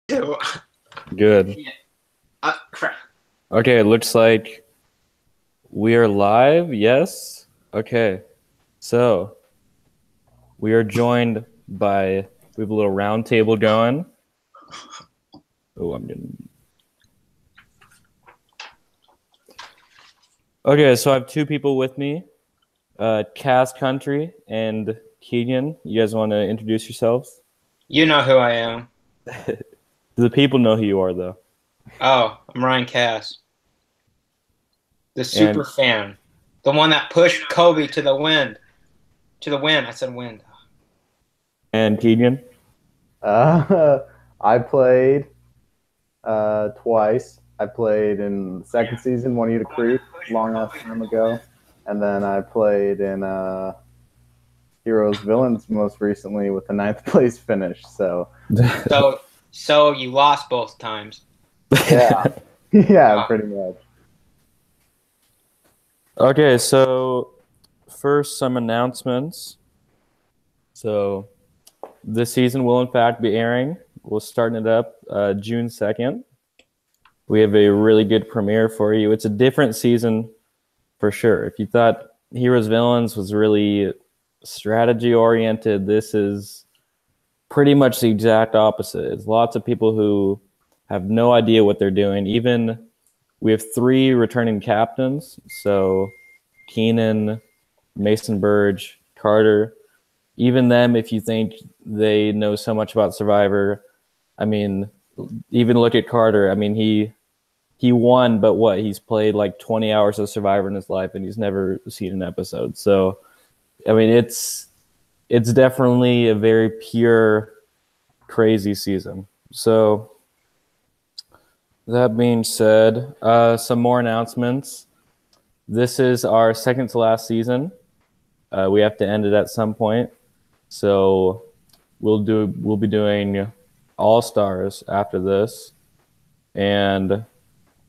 Two. Good. Crap. Okay, it looks like we are live. Yes. Okay. So we are joined by, we have a little round table going. Oh, I'm getting. Okay, so I have two people with me, CassCountry and Kiegan. You guys want to introduce yourselves? You know who I am. Do the people know who you are, though? Oh, I'm Ryan Cass. The And super fan. The one that pushed Kobe to the wind. To the wind. I said wind. Keegan? I played twice. I played in the second season, One Year to Creep, long ass time ago, and then I played in Heroes Villains most recently with the ninth place finish. So So you lost both times. yeah, yeah, pretty much. Okay, so first, some announcements. So this season will in fact be airing. We're starting it up June 2nd. We have a really good premiere for you. It's a different season for sure. If you thought Heroes Villains was really strategy oriented, this is pretty much the exact opposite. It's lots of people who have no idea what they're doing. Even we have 3 returning captains. So Keenan, Mason Burge, Carter. Even them, if you think they know so much about Survivor, I mean, even look at Carter. I mean, he won, but what? He's played like 20 hours of Survivor in his life, and he's never seen an episode. So, I mean, it's definitely a very pure, crazy season. So, that being said, some more announcements. This is our second to last season. We have to end it at some point. So we'll be doing All Stars after this, and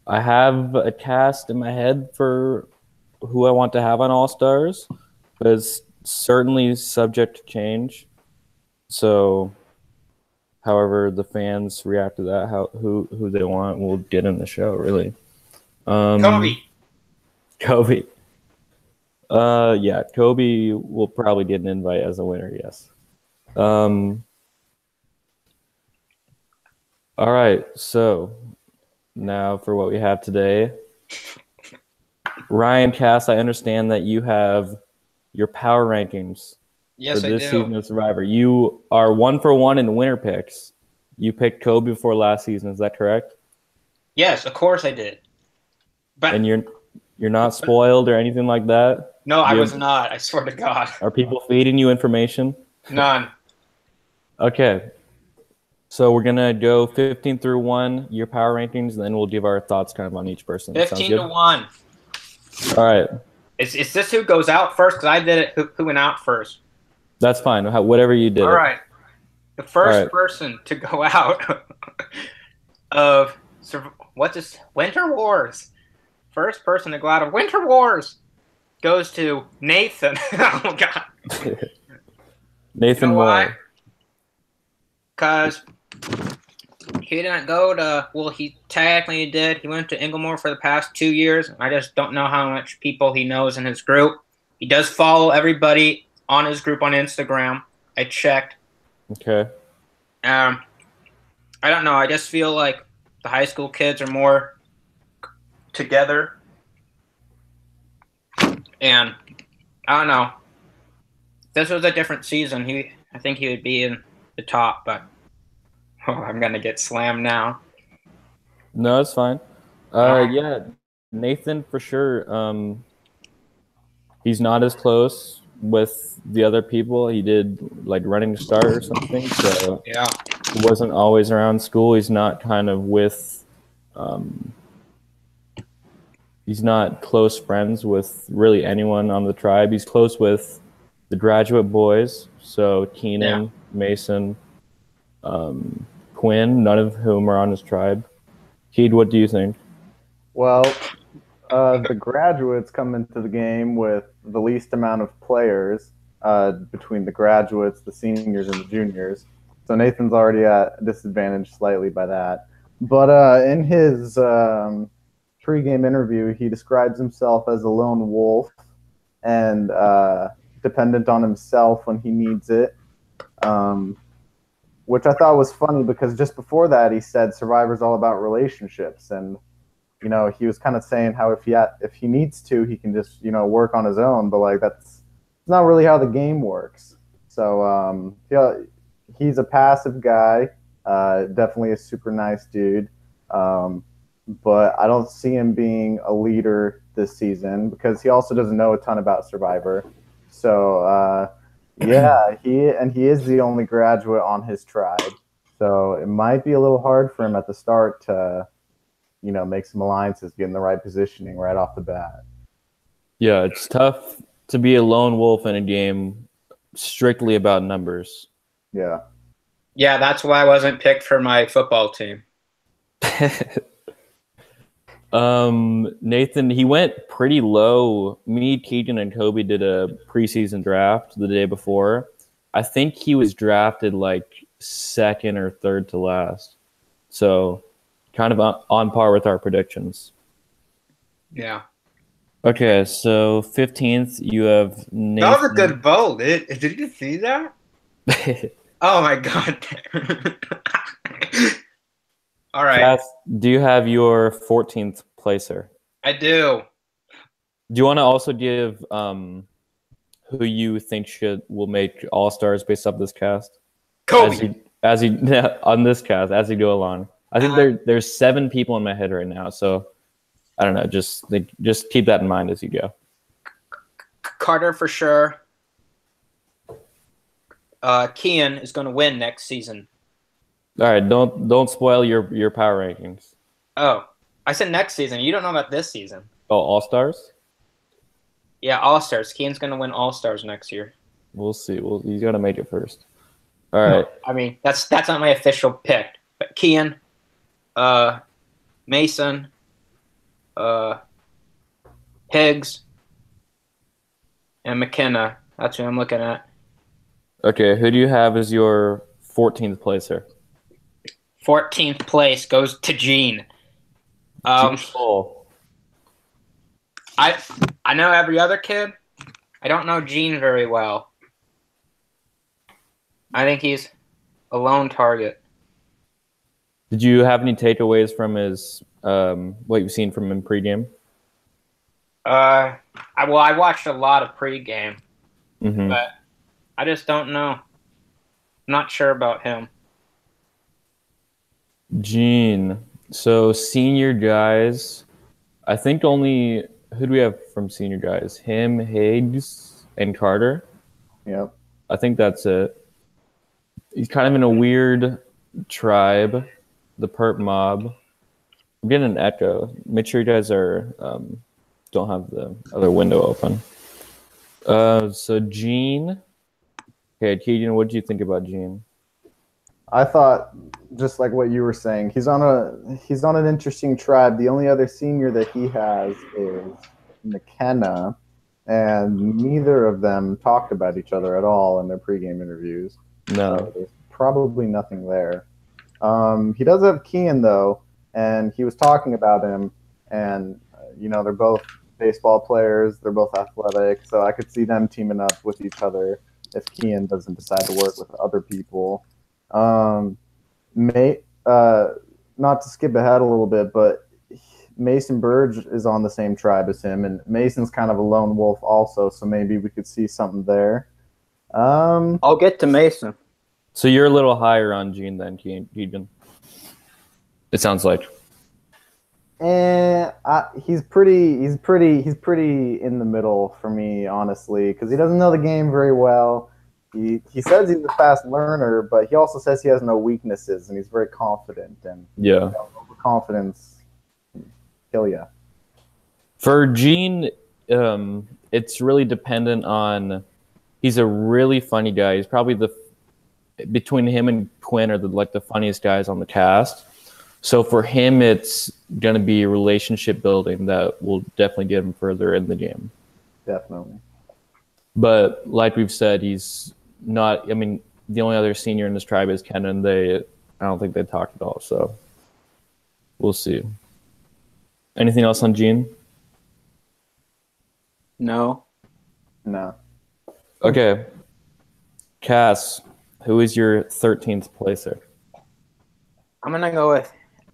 I have a cast in my head for who I want to have on All Stars, but it's certainly subject to change. So, however the fans react to that, who they want, we'll get in the show. Really, Kobe. Yeah, Kobe will probably get an invite as a winner, yes. All right, so now for what we have today. Ryan Cass, I understand that you have your power rankings Yes, for I this do. season of Survivor. You are 1 for 1 in winner picks. You picked Kobe before last season, is that correct? Yes, of course I did. But And you're not spoiled or anything like that? no, I was not. I swear to God. Are people feeding you information? None. Okay. So we're going to go 15 through 1, your power rankings, and then we'll give our thoughts kind of on each person. 15 to 1. All right. Is this who goes out first? Because I did it. Who went out first? That's fine. Whatever you did. All right. The first person to go out of what's this? Winter Wars. First person to go out of Winter Wars goes to Nathan. Oh God. Nathan Moore. Because he didn't go to, well, he technically did. He went to Inglemoor for the past 2 years. I just don't know how much people he knows in his group. He does follow everybody on his group on Instagram. I checked. Okay. I don't know. I just feel like the high school kids are more together. And I don't know. If this was a different season, I think he would be in the top, but I'm gonna get slammed now. No, it's fine. Yeah, Nathan for sure. He's not as close with the other people. He did like running start or something, so yeah, he wasn't always around school. He's not kind of with. He's not close friends with really anyone on the tribe. He's close with the graduate boys, so Keenan, Mason, Quinn, none of whom are on his tribe. Keed, what do you think? Well, the graduates come into the game with the least amount of players between the graduates, the seniors, and the juniors. So Nathan's already at disadvantage slightly by that. But in his pregame interview, he describes himself as a lone wolf and dependent on himself when he needs it, which I thought was funny because just before that he said Survivor's all about relationships, and he was kind of saying how if he needs to, he can just work on his own, but like that's not really how the game works. So he's a passive guy, definitely a super nice dude. But I don't see him being a leader this season because he also doesn't know a ton about Survivor. So yeah, he is the only graduate on his tribe. So it might be a little hard for him at the start to, make some alliances, get in the right positioning right off the bat. Yeah, it's tough to be a lone wolf in a game strictly about numbers. Yeah. Yeah, that's why I wasn't picked for my football team. Nathan, he went pretty low. Me, Kiegan, and Kobe did a preseason draft the day before. I think he was drafted like second or third to last. So kind of on par with our predictions. Yeah. Okay, so 15th, you have Nathan. That was a good vote. Did you see that? Oh, my God. All right. Cass, do you have your 14th placer? I do. Do you want to also give who you think will make All-Stars based off this cast? Kobe. On this cast, as you go along. I think there's 7 people in my head right now, so I don't know. Just keep that in mind as you go. Carter for sure. Kiegan is going to win next season. All right, don't spoil your power rankings. Oh, I said next season. You don't know about this season. Oh, All-Stars? Yeah, All-Stars. Keen's going to win All-Stars next year. We'll see. He's got to make it first. All right. No, I mean, that's not my official pick. But Kiegan, Mason, Higgs, and McKenna. That's who I'm looking at. Okay, who do you have as your 14th placer? 14th place goes to Gene. Gene. I know every other kid. I don't know Gene very well. I think he's a lone target. Did you have any takeaways from his what you've seen from him pregame? I watched a lot of pregame, but I just don't know. I'm not sure about him. Gene. So senior guys, I think only who do we have from senior guys? Him, Higgs, and Carter. Yep. I think that's it. He's kind of in a weird tribe, the perp mob. I'm getting an echo. Make sure you guys are don't have the other window open. So Gene. Okay, Kiegan, what did you think about Gene? I thought, just like what you were saying, he's on an interesting tribe. The only other senior that he has is McKenna, and neither of them talked about each other at all in their pregame interviews. No. There's probably nothing there. He does have Kiegan, though, and he was talking about him, and, they're both baseball players. They're both athletic, so I could see them teaming up with each other if Kiegan doesn't decide to work with other people. Not to skip ahead a little bit, but Mason Burge is on the same tribe as him, and Mason's kind of a lone wolf also, so maybe we could see something there. I'll get to Mason. So you're a little higher on Gene than Kiegan. It sounds like. He's pretty in the middle for me, honestly, because he doesn't know the game very well. He says he's a fast learner, but he also says he has no weaknesses, and he's very confident. And overconfidence can kill you. For Gene, it's really dependent on. He's a really funny guy. He's probably between him and Quinn are the funniest guys on the cast. So for him, it's going to be relationship building that will definitely get him further in the game. Definitely. But like we've said, he's not. I mean, the only other senior in this tribe is Kenan. I don't think they talked at all. So we'll see. Anything else on Gene? No. No. Okay. Cass, who is your 13th placer? I'm going to go with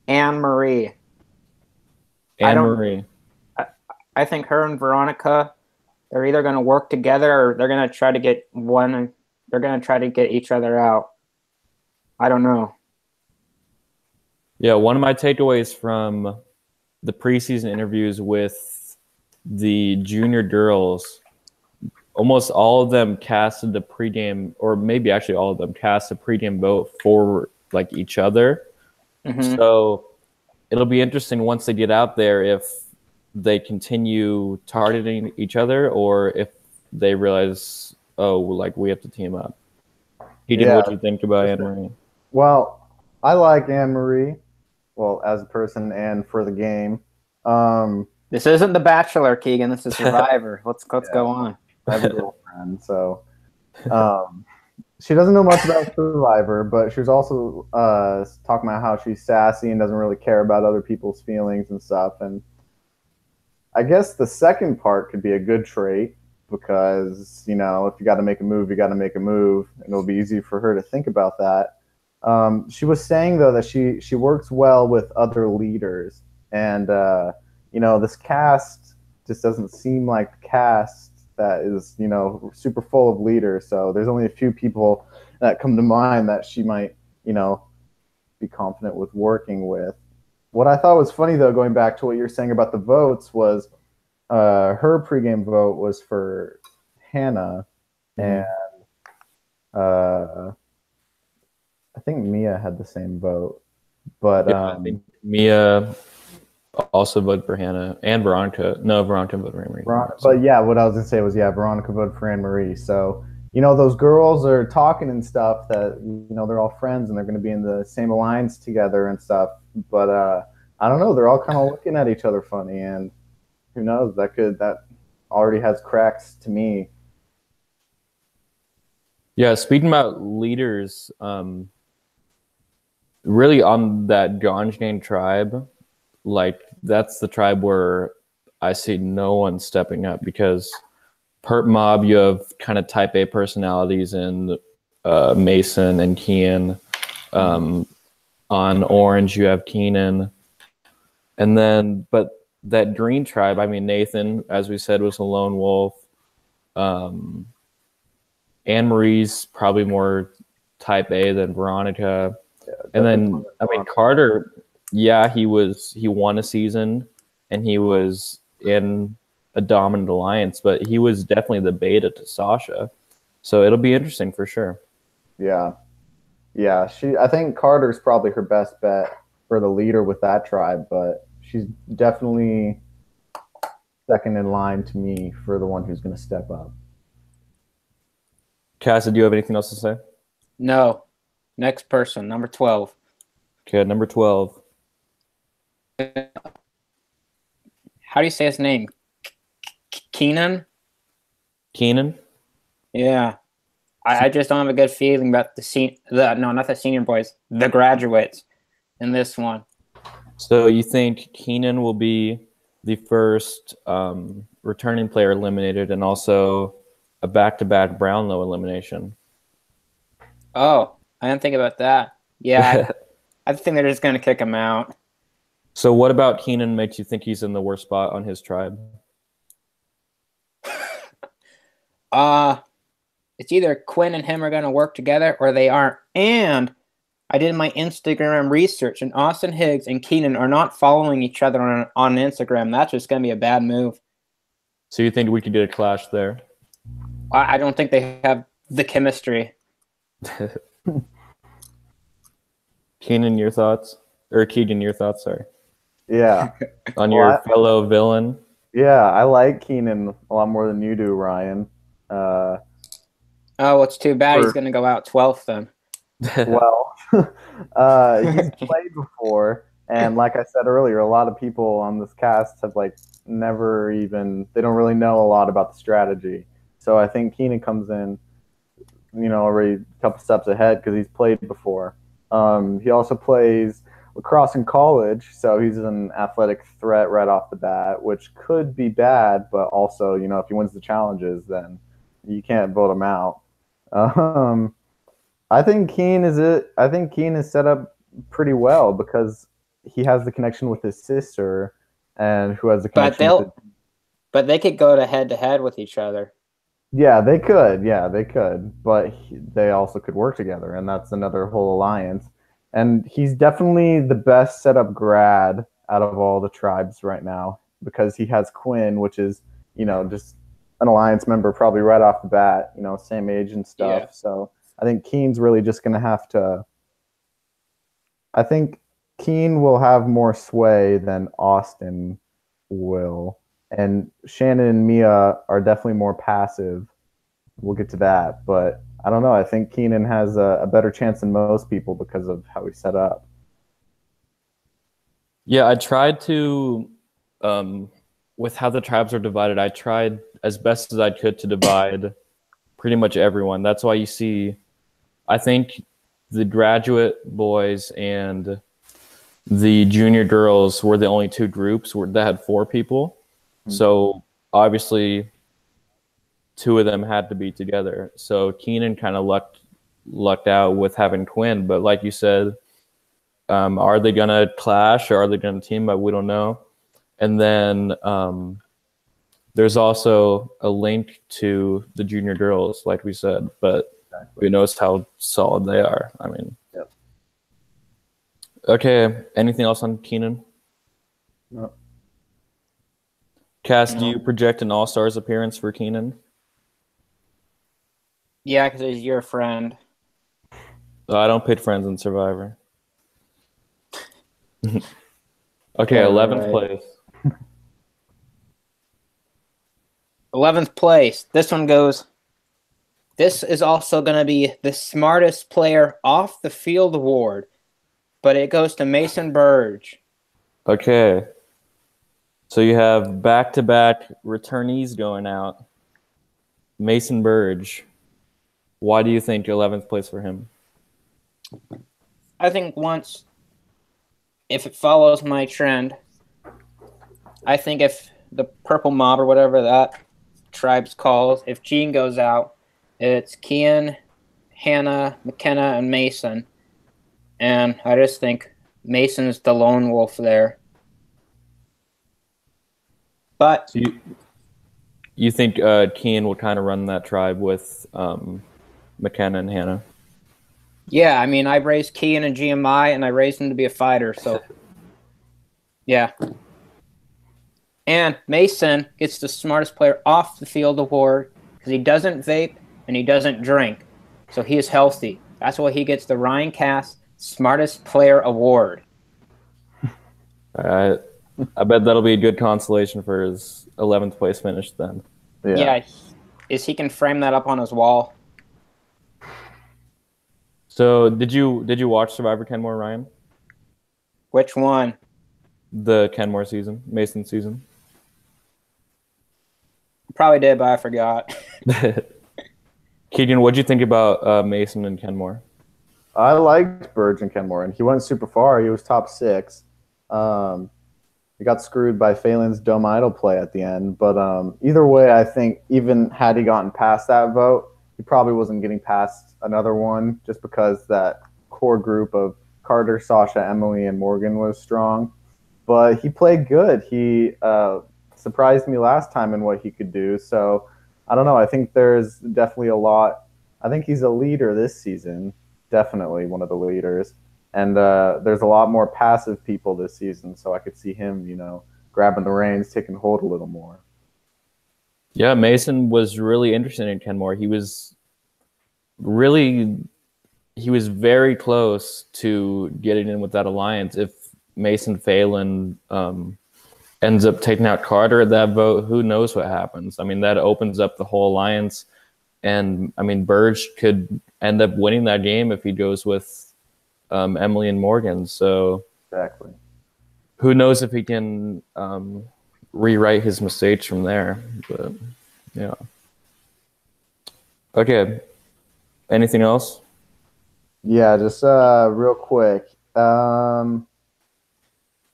Anne Marie. Anne Marie. I think her and Veronica, they're either going to work together or they're going to try to get each other out. I don't know. Yeah, one of my takeaways from the preseason interviews with the junior girls, almost all of them casted the pregame, or maybe actually all of them cast a pregame vote for like each other. Mm-hmm. So it'll be interesting once they get out there if they continue targeting each other or if they realize, oh, like we have to team up. Kiegan, what do you think about Anne Marie? Well, I like Anne Marie. Well, as a person and for the game. This isn't The Bachelor, Kiegan. This is Survivor. Let's go on. I have a girlfriend, so she doesn't know much about Survivor, but she was also talking about how she's sassy and doesn't really care about other people's feelings and stuff. And I guess the second part could be a good trait because, you know, if you got to make a move, you got to make a move, and it'll be easy for her to think about that. She was saying, though, that she works well with other leaders. And, you know, this cast just doesn't seem like the cast that is, you know, super full of leaders. So there's only a few people that come to mind that she might, you know, be confident with working with. What I thought was funny, though, going back to what you're saying about the votes, was her pregame vote was for Hannah. And I think Mia had the same vote. But I think Mia also voted for Hannah and Veronica. No, Veronica voted for Anne Marie. But yeah, what I was gonna say was Veronica voted for Anne Marie. So, you know, those girls are talking and stuff that, you know, they're all friends and they're gonna be in the same alliance together and stuff. But I don't know, they're all kind of looking at each other funny, and who knows, that already has cracks to me. Yeah, speaking about leaders, really on that Ganjang tribe, like that's the tribe where I see no one stepping up because per mob you have kind of type A personalities in Mason and Kian. On Orange you have Keenan. And then, but that green tribe, I mean, Nathan, as we said, was a lone wolf. Anne Marie's probably more type A than Veronica. Yeah, and then, I mean, Carter, yeah, he won a season and he was in a dominant alliance, but he was definitely the beta to Sasha. So it'll be interesting for sure. Yeah. Yeah. I think Carter's probably her best bet for the leader with that tribe, but she's definitely second in line to me for the one who's going to step up. Cassie, do you have anything else to say? No. Next person, number 12. Okay, number 12. How do you say his name? Keenan? Keenan? Yeah. I just don't have a good feeling about not the senior boys, the graduates in this one. So you think Keenan will be the first returning player eliminated and also a back-to-back Brownlow elimination? Oh, I didn't think about that. Yeah, I think they're just going to kick him out. So what about Keenan makes you think he's in the worst spot on his tribe? It's either Quinn and him are going to work together or they aren't. And I did my Instagram research, and Austin Higgs and Keenan are not following each other on Instagram. That's just going to be a bad move. So you think we could get a clash there? I don't think they have the chemistry. Keenan, your thoughts? Or Keegan, your thoughts, sorry. Yeah. On your fellow villain? Yeah, I like Keenan a lot more than you do, Ryan. Oh, it's too bad he's going to go out 12th then. Well, he's played before, and like I said earlier, a lot of people on this cast have they don't really know a lot about the strategy. So I think Keenan comes in already a couple steps ahead because he's played before. He also plays lacrosse in college, so he's an athletic threat right off the bat, which could be bad, but also, if he wins the challenges, then you can't vote him out. I think Keen is it. I think Keen is set up pretty well because he has the connection with his sister, and who has the connection with But they could go to head with each other. Yeah, they could. Yeah, they could. But they also could work together, and that's another whole alliance. And he's definitely the best set up grad out of all the tribes right now because he has Quinn, which is, just an alliance member probably right off the bat, same age and stuff. Yeah. So I think Keen's really just going to have to. I think Keen will have more sway than Austin will. And Shannon and Mia are definitely more passive. We'll get to that. But I don't know. I think Keenan has a better chance than most people because of how he's set up. Yeah, I tried to, with how the tribes are divided, I tried as best as I could to divide pretty much everyone. That's why you see, I think the graduate boys and the junior girls were the only two groups that had 4 people. So obviously 2 of them had to be together. So Keenan kind of lucked out with having Quinn. But like you said, are they going to clash or are they going to team up? We don't know. And then there's also a link to the junior girls, like we said. But who knows how solid they are. I mean. Yep. Okay, anything else on Keenan? No. Cass, do you project an All-Stars appearance for Keenan? Yeah, because he's your friend. I don't pit friends in Survivor. Okay, 11th place. 11th place. This one goes. This is also going to be the smartest player off the field award, but it goes to Mason Burge. Okay. So you have back-to-back returnees going out. Mason Burge. Why do you think 11th place for him? I think if it follows my trend, I think if the purple mob or whatever that tribe's called, if Gene goes out, it's Kian, Hannah, McKenna, and Mason. And I just think Mason's the lone wolf there. But so you think Kian will kind of run that tribe with McKenna and Hannah? Yeah, I mean, I raised Kian and GMI, and I raised him to be a fighter, so yeah. And Mason gets the smartest player off the field award because he doesn't vape and he doesn't drink, so he is healthy. That's why he gets the Ryan Cass Smartest Player Award. I bet that'll be a good consolation for his 11th place finish then. Yeah, he can frame that up on his wall. So did you watch Survivor Kenmore, Ryan? Which one? The Kenmore season, Mason season. Probably did, but I forgot. Kiegan, what'd you think about Mason and Kenmore? I liked Burge and Kenmore, and he went super far. He was top 6. He got screwed by Phelan's dumb idol play at the end. But either way, I think even had he gotten past that vote, he probably wasn't getting past another one just because that core group of Carter, Sasha, Emily, and Morgan was strong. But he played good. He surprised me last time in what he could do. So I don't know. I think there's definitely a lot. I think he's a leader this season, definitely one of the leaders. And there's a lot more passive people this season, so I could see him, grabbing the reins, taking hold a little more. Yeah, Mason was really interested in Kenmore. He was very close to getting in with that alliance. If Mason Phelan ends up taking out Carter at that vote, who knows what happens? I mean, that opens up the whole alliance. And, I mean, Burge could end up winning that game if he goes with Emily and Morgan. So exactly, who knows if he can rewrite his mistakes from there. But yeah. Okay. Anything else? Yeah, just real quick.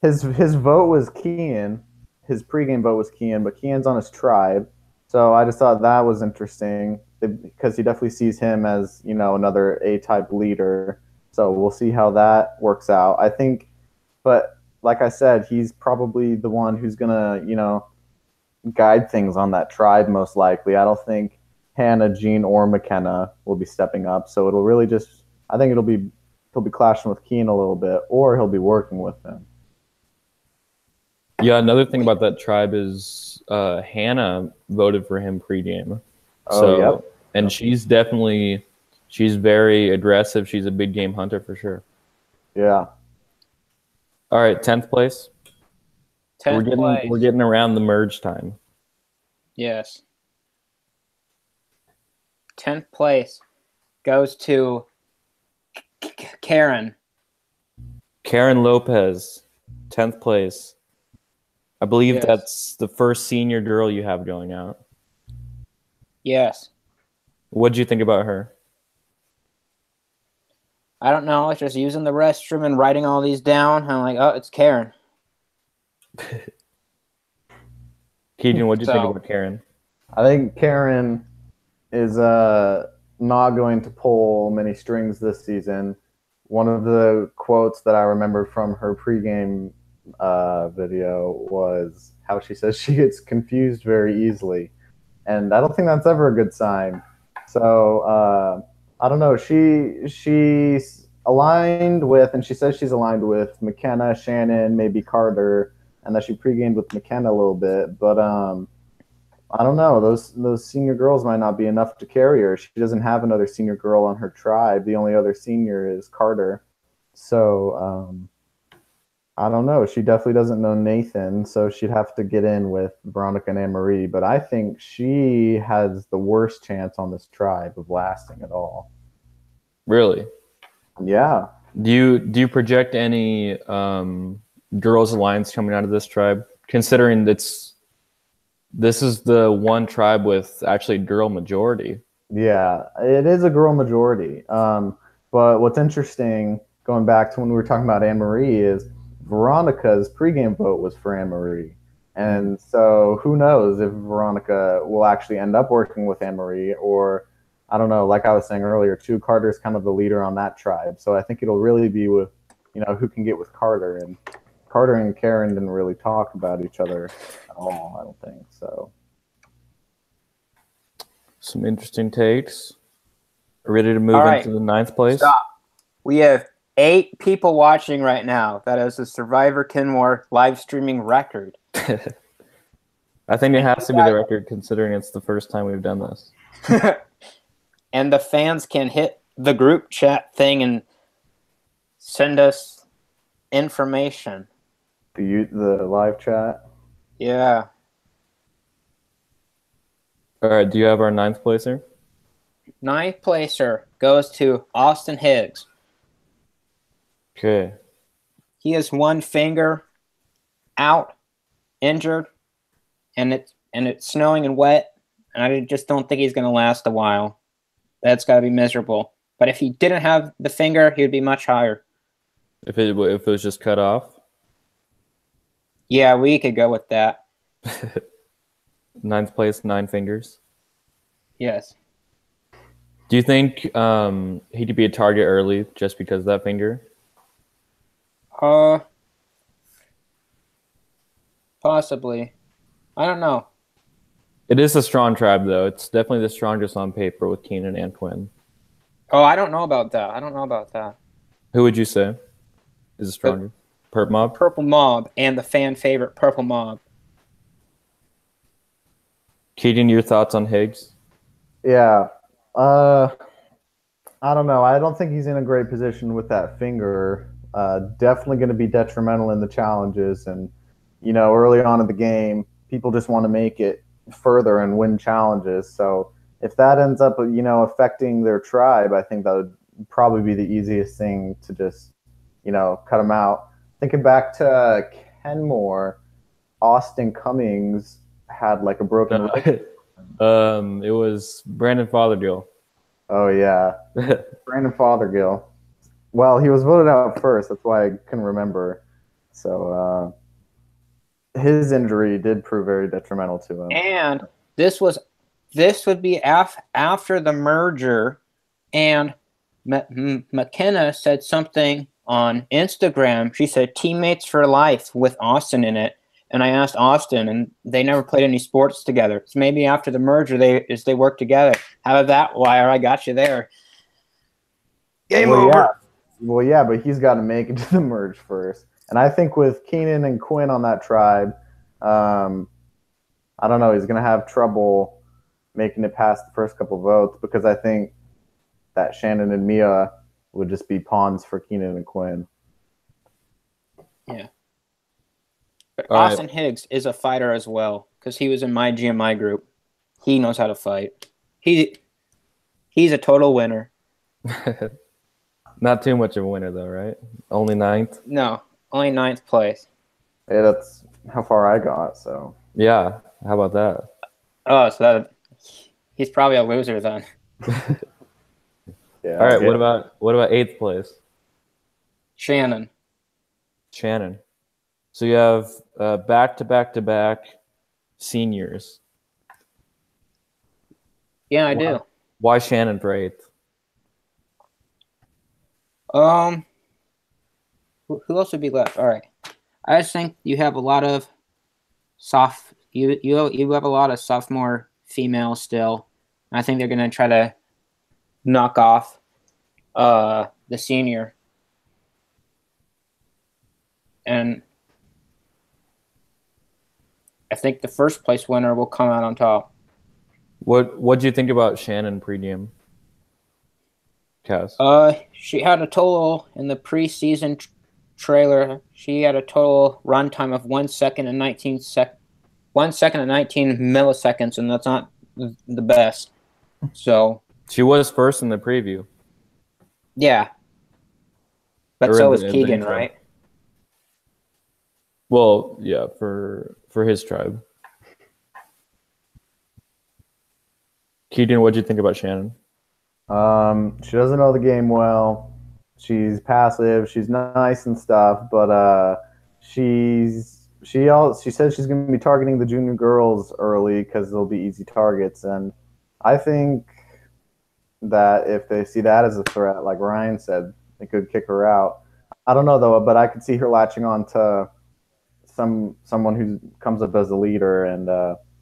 His vote was Kiegan. His pregame vote was Kiegan, but Kiegan's on his tribe. So I just thought that was interesting because he definitely sees him as, another A-type leader. So we'll see how that works out. I think, but like I said, he's probably the one who's gonna, guide things on that tribe most likely. I don't think Hannah, Jean, or McKenna will be stepping up. So it'll really just, I think he'll be clashing with Keen a little bit, or he'll be working with him. Yeah, another thing about that tribe is Hannah voted for him pregame. Oh, yep. And she's very aggressive. She's a big game hunter for sure. Yeah. All right, 10th place. 10th place. We're getting around the merge time. Yes. 10th place goes to Karen. Karen Lopez, 10th place. I believe Yes. that's the first senior girl you have going out. Yes. What'd you think about her? I don't know. It's just using the restroom and writing all these down. I'm like, oh, it's Karen. Keegan, what'd you think about Karen? I think Karen is not going to pull many strings this season. One of the quotes that I remember from her pregame video was how she says she gets confused very easily, and I don't think that's ever a good sign. So I don't know. She's aligned with, and she says she's aligned with McKenna, Shannon, maybe Carter, and that she pregamed with McKenna a little bit. But I don't know. Those senior girls might not be enough to carry her. She doesn't have another senior girl on her tribe. The only other senior is Carter. So I don't know. She definitely doesn't know Nathan, so she'd have to get in with Veronica and Anne-Marie. But I think she has the worst chance on this tribe of lasting at all. Really? Yeah. Do you project any girls' alliance coming out of this tribe? Considering this is the one tribe with actually girl majority. Yeah, it is a girl majority. But what's interesting, going back to when we were talking about Anne-Marie, is Veronica's pregame vote was for Anne-Marie. And so who knows if Veronica will actually end up working with Anne-Marie, or I don't know, like I was saying earlier, too, Carter's kind of the leader on that tribe. So I think it'll really be with, who can get with Carter. And Carter and Karen didn't really talk about each other at all, I don't think. So some interesting takes. Ready to move into the 9th place? Stop. We have 8 people watching right now. That is a Survivor Kenmore live streaming record. I think it has to be the record considering it's the first time we've done this. And the fans can hit the group chat thing and send us information. The live chat? Yeah. All right, do you have our 9th placer? 9th placer goes to Austin Higgs. Okay. He has one finger out, injured, and it's snowing and wet, and I just don't think he's going to last a while. That's got to be miserable. But if he didn't have the finger, he would be much higher. If it was just cut off? Yeah, we could go with that. 9th place, 9 fingers. Yes. Do you think he could be a target early just because of that finger? Possibly. I don't know. It is a strong tribe, though. It's definitely the strongest on paper with Keenan and Quinn. Oh, I don't know about that. Who would you say is the stronger? Purple Mob? Purple Mob and the fan favorite Purple Mob. Keegan, your thoughts on Higgs? Yeah. I don't know. I don't think he's in a great position with that finger. Definitely going to be detrimental in the challenges. And, early on in the game, people just want to make it further and win challenges. So if that ends up, affecting their tribe, I think that would probably be the easiest thing to just, cut them out. Thinking back to Kenmore, Austin Cummings had like a broken leg. It was Brandon Fothergill. Oh yeah, Brandon Fothergill. Well, he was voted out first. That's why I couldn't remember. So his injury did prove very detrimental to him. And this would be after the merger, and McKenna said something on Instagram. She said teammates for life with Austin in it. And I asked Austin, and they never played any sports together. So maybe after the merger, they work together. How about that, Wire? I got you there. Game over. Yeah. Well, yeah, but he's got to make it to the merge first. And I think with Keenan and Quinn on that tribe, I don't know. He's going to have trouble making it past the first couple votes because I think that Shannon and Mia would just be pawns for Keenan and Quinn. Yeah. But Austin Higgs is a fighter as well because he was in my GMI group. He knows how to fight. He's a total winner. Not too much of a winner, though, right? Only 9th? No, only 9th place. Hey, that's how far I got, so. Yeah, how about that? Oh, so he's probably a loser then. Yeah. All right, what about 8th place? Shannon. So you have back-to-back-to-back seniors. Yeah, I do. Why Shannon for 8th? Who else would be left? All right, I just think you have a lot of you have a lot of sophomore females still. I think they're gonna try to knock off the senior, and I think the first place winner will come out on top. What do you think about Shannon pregame? Cass? She had a total in the preseason trailer. She had a total run time of 1 second and 19 milliseconds, and that's not the best. So she was first in the preview. Yeah, but so was Kiegan, right? Well, yeah, for his tribe. Kiegan, what do you think about Shannon? She doesn't know the game well. She's passive. She's nice and stuff, but she says she's going to be targeting the junior girls early because they'll be easy targets. And I think that if they see that as a threat, like Ryan said, they could kick her out. I don't know though, but I could see her latching on to someone who comes up as a leader and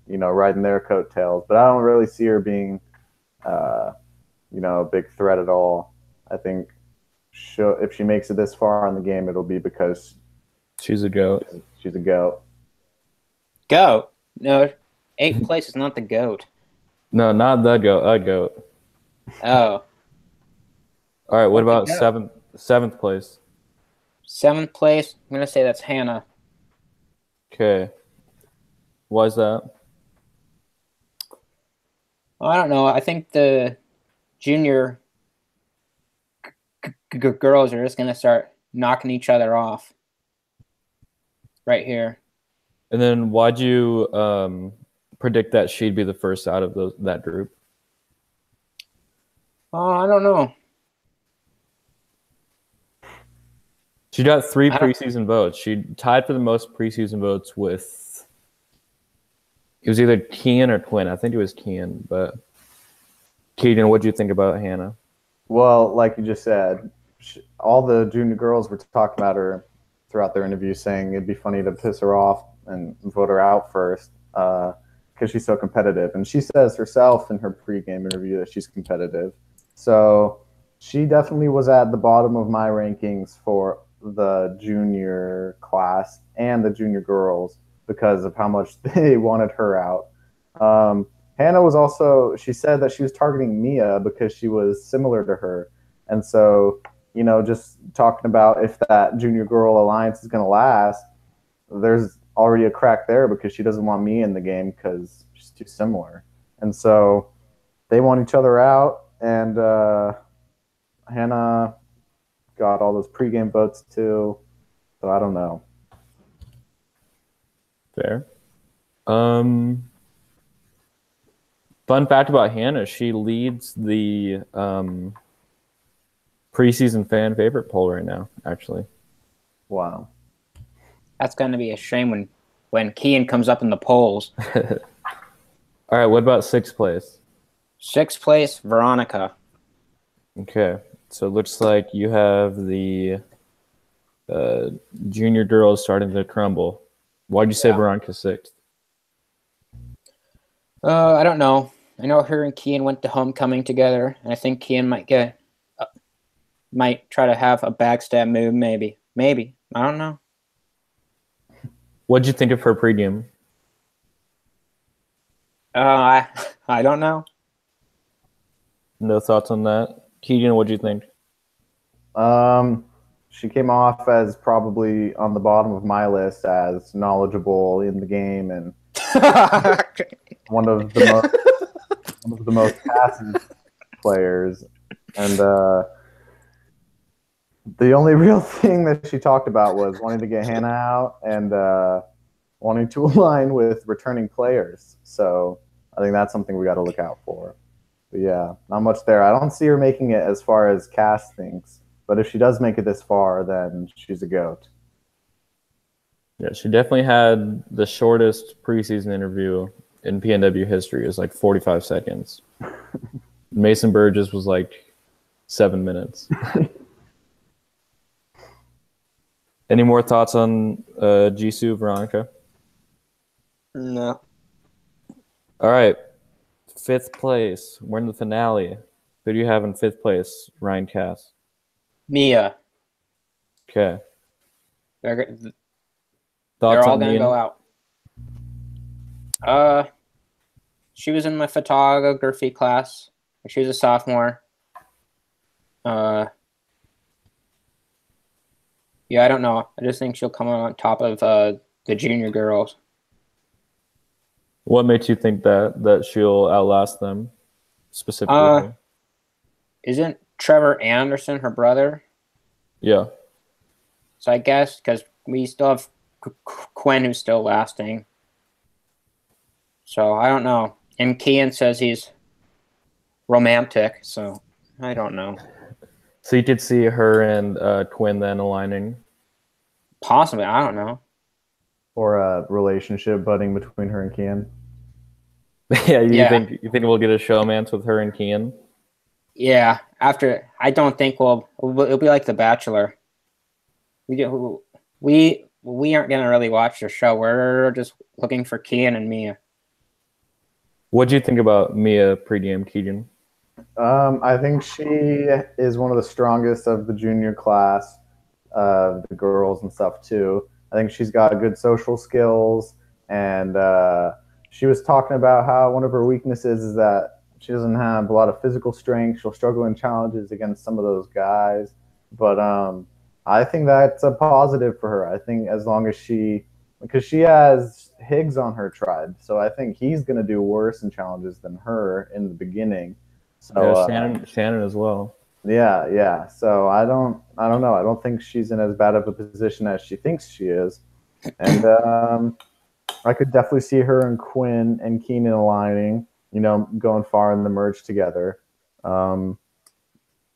riding their coattails. But I don't really see her being a big threat at all. I think if she makes it this far in the game, it'll be because she's a goat. She's a goat. Goat? No, 8th place is not the goat. No, not the goat. A goat. Oh. All right. What about 7th place? 7th place. I'm gonna say that's Hannah. Okay. Why is that? I don't know. I think the junior girls are just going to start knocking each other off right here. And then why'd you predict that she'd be the first out of that group? I don't know. She got 3 preseason votes. She tied for the most preseason votes with – it was either Kian or Quinn. I think it was Kian, but Kiegan, what do you think about Hannah? Well, like you just said, all the junior girls were talking about her throughout their interview, saying it'd be funny to piss her off and vote her out first because she's so competitive. And she says herself in her pregame interview that she's competitive. So she definitely was at the bottom of my rankings for the junior class and the junior girls because of how much they wanted her out. Hannah was also, she said that she was targeting Mia because she was similar to her. And so, just talking about if that junior girl alliance is going to last, there's already a crack there because she doesn't want Mia in the game because she's too similar. And so they want each other out, and Hannah got all those pregame votes too. So I don't know. Fair. Fun fact about Hannah, she leads the preseason fan favorite poll right now, actually. Wow. That's going to be a shame when Kiegan comes up in the polls. All right, what about 6th place? 6th place, Veronica. Okay, so it looks like you have the junior girls starting to crumble. Why'd you say Veronica's 6th? I don't know. I know her and Kiegan went to homecoming together, and I think Kiegan might try to have a backstab move, maybe. I don't know. What'd you think of her pregame? I don't know. No thoughts on that? Kiegan, what'd you think? She came off as probably on the bottom of my list as knowledgeable in the game and one of the most passive players. And the only real thing that she talked about was wanting to get Hannah out and wanting to align with returning players. So I think that's something we got to look out for. But yeah, not much there. I don't see her making it as far as Cass thinks. But if she does make it this far, then she's a GOAT. Yeah, she definitely had the shortest preseason interview in PNW history. It was like 45 seconds. Mason Burgess was like 7 minutes. Any more thoughts on Jisoo, Veronica? No. All right. 5th place. We're in the finale. Who do you have in 5th place, Ryan Cass? Mia. Okay. They're Thoughts all on going to Mia? go out. She was in my photography class. She was a sophomore. Yeah, I don't know. I just think she'll come on top of the junior girls. What makes you think that she'll outlast them specifically? Isn't Trevor Anderson her brother? Yeah. So I guess because we still have Quinn who's still lasting. So I don't know. And Kiegan says he's romantic, so I don't know. So you could see her and Quinn then aligning? Possibly, I don't know. Or a relationship budding between her and Kian. Yeah, you think we'll get a showmance with her and Kiegan? Yeah, I don't think it'll be like The Bachelor. We aren't gonna really watch the show. We're just looking for Kiegan and Mia. What do you think about Mia pregame, Kiegan? I think she is one of the strongest of the junior class, the girls and stuff too. I think she's got good social skills, and she was talking about how one of her weaknesses is that she doesn't have a lot of physical strength. She'll struggle in challenges against some of those guys, but I think that's a positive for her. I think as long as because she has Higgs on her tribe, so I think he's going to do worse in challenges than her in the beginning. So yeah, Shannon as well. Yeah. So I don't know. I don't think she's in as bad of a position as she thinks she is, and I could definitely see her and Quinn and Keenan aligning. Going far in the merge together. But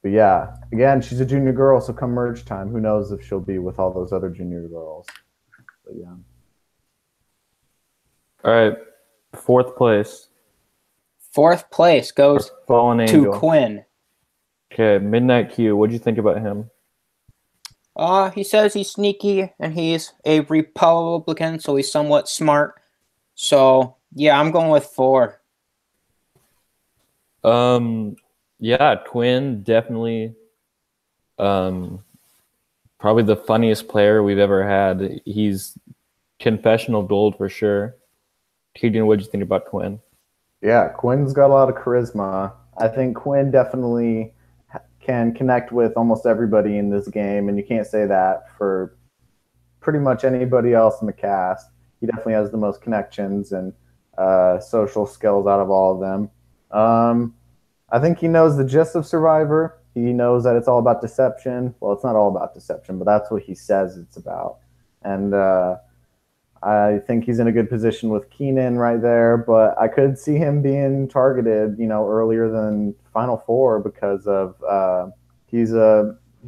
yeah, again, she's a junior girl, so come merge time, who knows if she'll be with all those other junior girls. But yeah. All right, 4th place. 4th place goes Fallen Angel. to Quinn. Okay, Midnight Q. What'd you think about him? He says he's sneaky and he's a Republican, so he's somewhat smart. So yeah, I'm going with 4. Yeah, Quinn definitely probably the funniest player we've ever had. He's confessional gold for sure. Kiegan, what did you think about Quinn? Yeah, Quinn's got a lot of charisma. I think Quinn definitely can connect with almost everybody in this game, and you can't say that for pretty much anybody else in the cast. He definitely has the most connections and social skills out of all of them. I think he knows the gist of Survivor. He knows that it's all about deception. Well, it's not all about deception, but that's what he says it's about. And I think he's in a good position with Keenan right there, but I could see him being targeted, earlier than Final Four because of he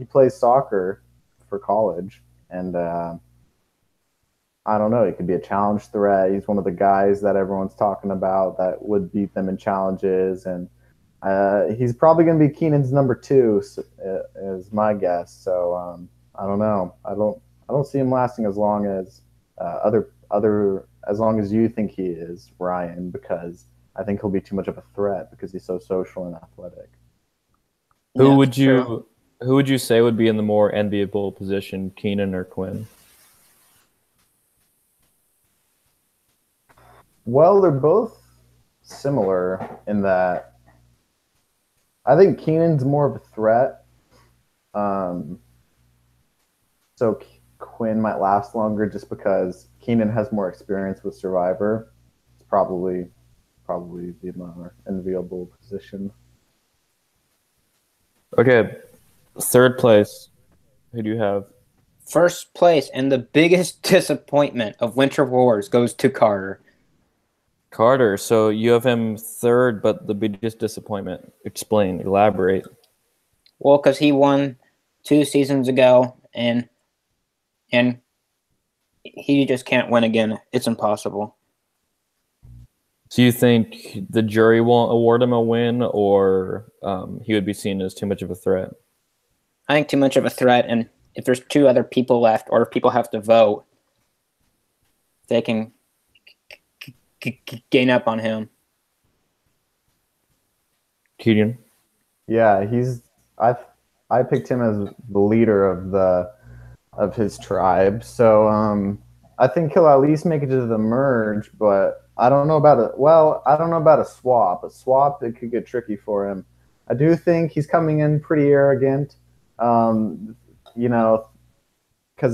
plays soccer for college, and I don't know. He could be a challenge threat. He's one of the guys that everyone's talking about that would beat them in challenges, and he's probably going to be Keenan's number 2, is my guess. So I don't know. I don't see him lasting as long as as long as you think he is, Ryan, because I think he'll be too much of a threat because he's so social and athletic. Who would you say would be in the more enviable position, Keenan or Quinn? Well, they're both similar in that I think Keenan's more of a threat. So Quinn might last longer just because Keenan has more experience with Survivor. It's probably the more enviable position. Okay, third place. Who do you have? First place and the biggest disappointment of Winter Wars goes to Carter. Carter. So you have him third, but the biggest disappointment. Explain. Elaborate. Well, because he won 2 seasons ago, and he just can't win again. It's impossible. So you think the jury won't award him a win, or he would be seen as too much of a threat? I think too much of a threat, and if there's 2 other people left, or if people have to vote, they can gain up on him. Kiegan? Yeah, I picked him as the leader of his tribe, so I think he'll at least make it to the merge, but I don't know about a swap. A swap, it could get tricky for him. I do think he's coming in pretty arrogant, because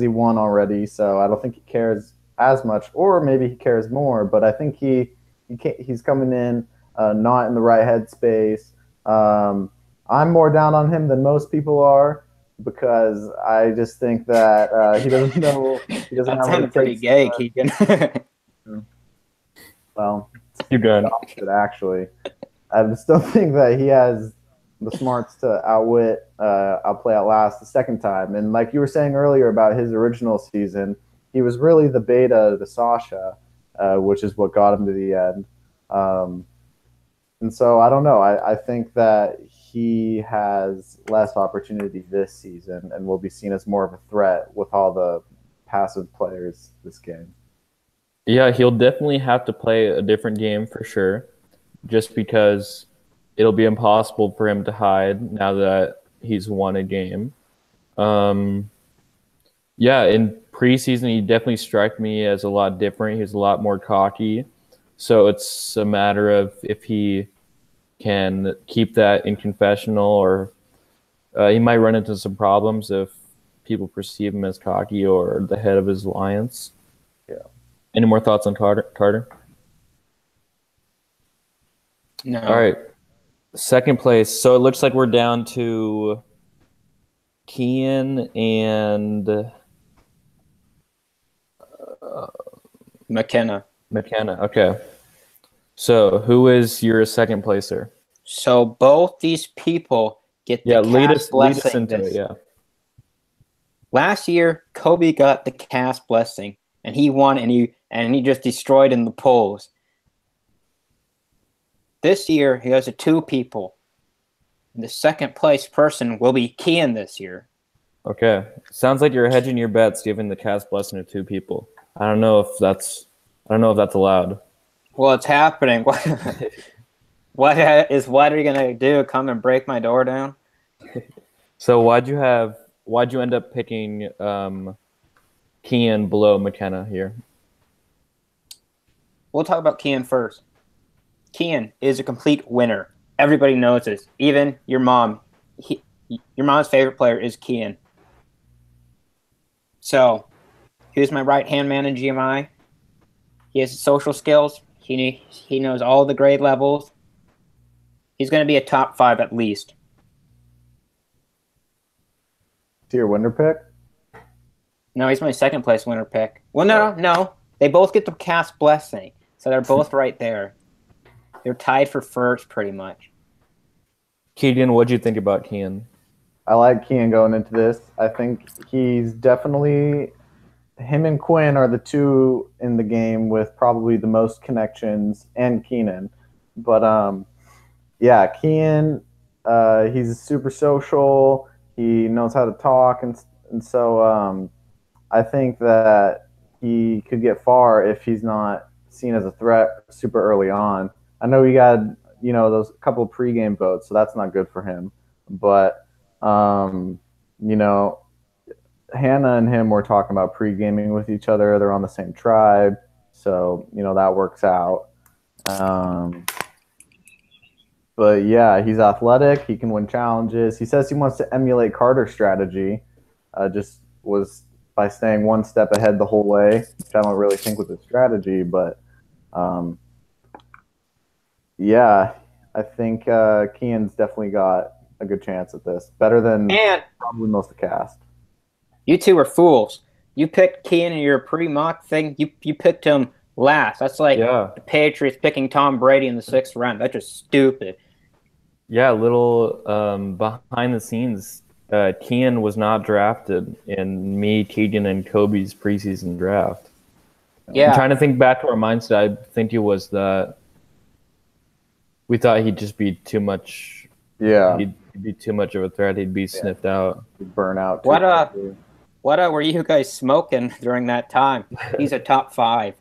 he won already, so I don't think he cares as much, or maybe he cares more, but I think he's coming in not in the right headspace. I'm more down on him than most people are because I just think that he doesn't know. He doesn't have what it pretty takes. Gay, Keegan. Well, You good? Actually, I still think that he has the smarts to outwit, outplay, outlast the second time. And like you were saying earlier about his original season, he was really the beta to Sasha, which is what got him to the end. And so I don't know. I think that he has less opportunity this season and will be seen as more of a threat with all the passive players this game. Yeah, he'll definitely have to play a different game for sure, just because it'll be impossible for him to hide now that he's won a game. Yeah, in preseason, he definitely struck me as a lot different. He's a lot more cocky. So it's a matter of if he can keep that in confessional, or he might run into some problems if people perceive him as cocky or the head of his alliance. Yeah. Any more thoughts on Carter? No. All right. Second place. So it looks like we're down to Kiegan and McKenna. Okay. So who is your second placer? So both these people get the lead cast us blessing. into it. Yeah. Last year, Kobe got the cast blessing, and he won, and he just destroyed in the polls. This year, he has 2 people. The second place person will be Kiegan this year. Okay. Sounds like you're hedging your bets, giving the cast blessing to 2 people. I don't know if that's allowed. Well, it's happening. What are you gonna do? Come and break my door down? So why'd you end up picking Kiegan below McKenna here? We'll talk about Kiegan first. Kiegan is a complete winner. Everybody knows this. Even your mom. Your mom's favorite player is Kiegan. So, who's my right-hand man in GMI? He has social skills. He knows all the grade levels. He's going to be a top 5 at least. To your winner pick? No, he's my second place winner pick. Well, no. They both get the cast blessing, so they're both right there. They're tied for first, pretty much. Keegan, what'd you think about Kian? I like Kiegan going into this. I think he's definitely him and Quinn are the two in the game with probably the most connections, and Keenan. But yeah, Keenan, he's super social. He knows how to talk, and so I think that he could get far if he's not seen as a threat super early on. I know he got those couple of pregame votes, so that's not good for him. But you know, Hannah and him were talking about pre-gaming with each other. They're on the same tribe, so that works out. But yeah, he's athletic. He can win challenges. He says he wants to emulate Carter's strategy. Just was by staying one step ahead the whole way, which I don't really think was a strategy. But yeah, I think Kian's definitely got a good chance at this. Better than probably most of the cast. You two are fools. You picked Keenan in your pre-mock thing. You picked him last. That's like the Patriots picking Tom Brady in the 6th round. That's just stupid. Yeah, a little behind the scenes. Kian was not drafted in me, Keegan, and Kobe's preseason draft. Yeah. I'm trying to think back to our mindset. I think it was that we thought he'd just be too much. Yeah. He'd be too much of a threat. He'd be sniffed out. He'd burn out. What were you guys smoking during that time? He's a top 5.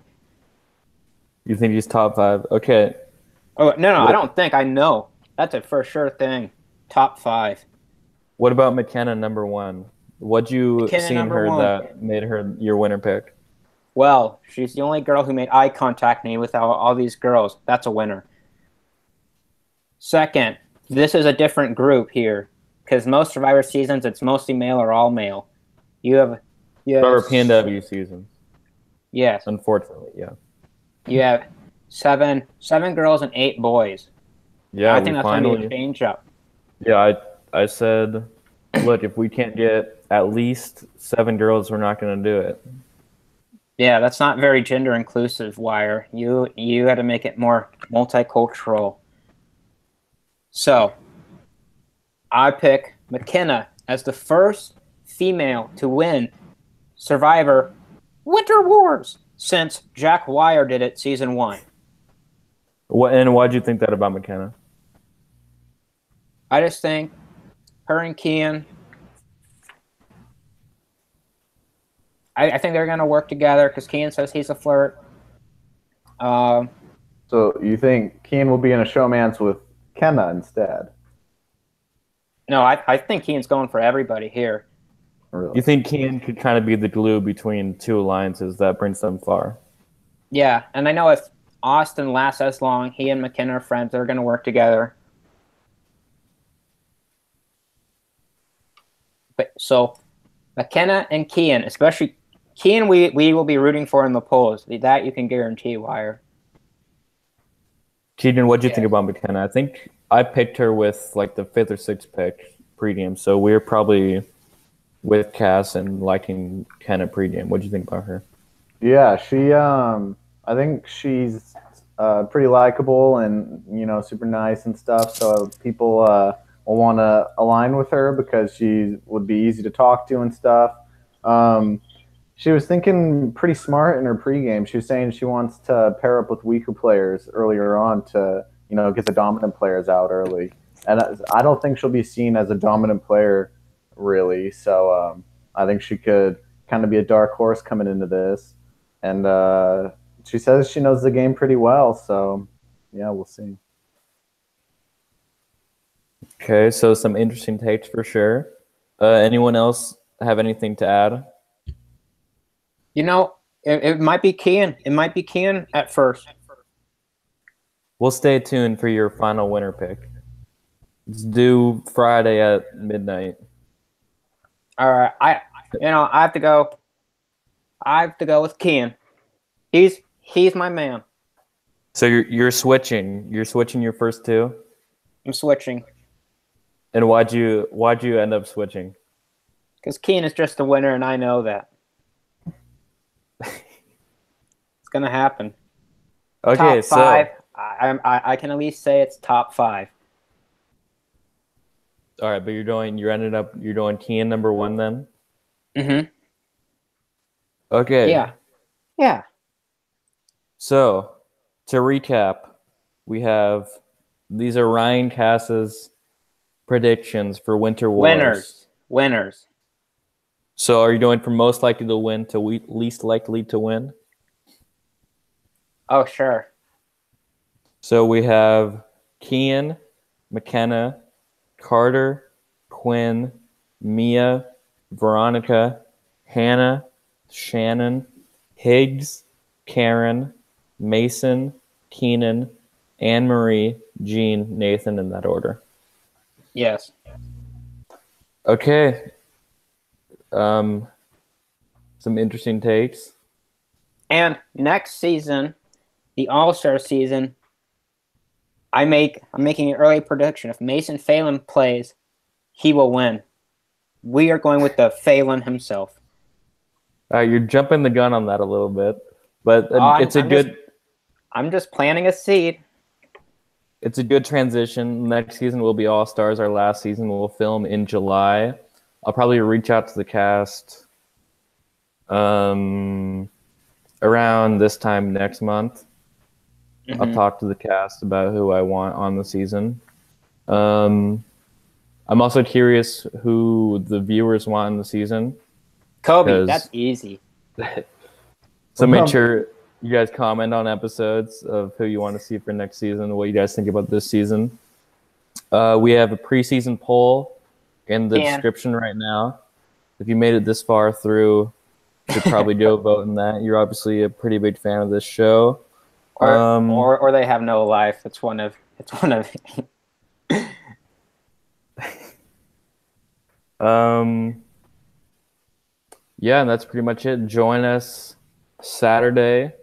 You think he's top 5? Okay. Oh no, I don't think. I know. That's a for sure thing. Top 5. What about McKenna number 1? What'd you see in her that made her your winner pick? Well, she's the only girl who made eye contact with me with all these girls. That's a winner. Second, this is a different group here because most Survivor seasons it's mostly male or all male. You have Survivor PNW season. Yes. Unfortunately, yeah. You have seven girls and 8 boys. Yeah, I think that's going to be a change up. Yeah, I said, look, if we can't get at least 7 girls, we're not going to do it. Yeah, that's not very gender inclusive, Wire. You got to make it more multicultural. So, I pick McKenna as the first female to win Survivor Winter Wars since Jack Wire did it season 1. And why'd you think that about McKenna? I just think her and Kian, I think they're going to work together because Kian says he's a flirt. So you think Kian will be in a showmance with Kenna instead? No, I think Kian's going for everybody here. Really? You think Kian could kind of be the glue between 2 alliances that brings them far? Yeah, and I know if Austin lasts as long, he and McKenna are friends. They're going to work together. But so McKenna and Kian, especially Kian, we will be rooting for in the polls. That you can guarantee, Wire. Keegan, what do you think about McKenna? I think I picked her with like the 5th or 6th pick pregame, so we're probably with Cass and liking Kenna pregame. What do you think about her? Yeah, she. I think she's pretty likable and super nice and stuff. So people will want to align with her because she would be easy to talk to and stuff. She was thinking pretty smart in her pregame. She was saying she wants to pair up with weaker players earlier on to get the dominant players out early. And I don't think she'll be seen as a dominant player really. So I think she could kind of be a dark horse coming into this. And she says she knows the game pretty well. So yeah, we'll see. Okay, so some interesting takes for sure. Anyone else have anything to add? It might be Kian. It might be Kian at first. We'll stay tuned for your final winner pick. It's due Friday at midnight. All right, I have to go. I have to go with Kian. He's my man. So you're switching. You're switching your first 2. I'm switching. And why'd you end up switching? Because Kian is just the winner, and I know that. gonna happen. Okay, Top 5. I can at least say it's top 5. all right, but you're doing Kiegan number 1 then? Mm-hmm. Okay. Yeah. Yeah. So, to recap, these are Ryan Cass's predictions for Winter Wars. Winners. So, are you going from most likely to win to least likely to win? Oh, sure. So, we have Kiegan, McKenna, Carter, Quinn, Mia, Veronica, Hannah, Shannon, Higgs, Karen, Mason, Keenan, Anne Marie, Jean, Nathan, in that order. Yes. Okay. Some interesting takes. And next season, the All-Star season, I'm making an early prediction. If Mason Phelan plays, he will win. We are going with the Phelan himself. You're jumping the gun on that a little bit, but I'm just planting a seed. It's a good transition. Next season will be All Stars. Our last season we'll film in July. I'll probably reach out to the cast around this time next month. Mm-hmm. I'll talk to the cast about who I want on the season. I'm also curious who the viewers want in the season. Kobe, that's easy. So make sure you guys comment on episodes of who you want to see for next season, what you guys think about this season. We have a preseason poll in the description right now. If you made it this far through, you should probably do a vote in that. You're obviously a pretty big fan of this show. Or they have no life. It's one of Yeah, and that's pretty much it. Join us Saturday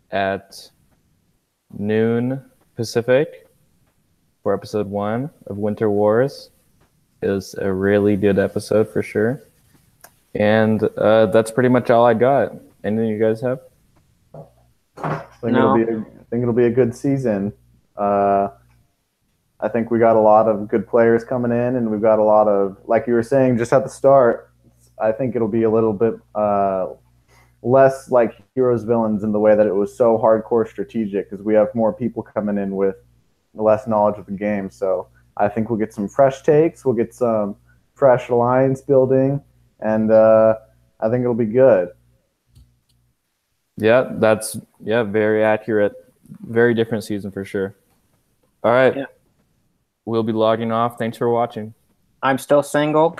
at noon Pacific for episode 1 of Winter Wars. It was a really good episode for sure. And that's pretty much all I got. Anything you guys have? I think it'll be a good season. I think we got a lot of good players coming in, and we've got a lot of, like you were saying just at the start, I think it'll be a little bit less like Heroes Villains in the way that it was so hardcore strategic, because we have more people coming in with less knowledge of the game. So I think we'll get some fresh takes, we'll get some fresh alliance building, and I think it'll be good. Yeah, that's very accurate. Very different season for sure. All right. Yeah. We'll be logging off. Thanks for watching. I'm still single.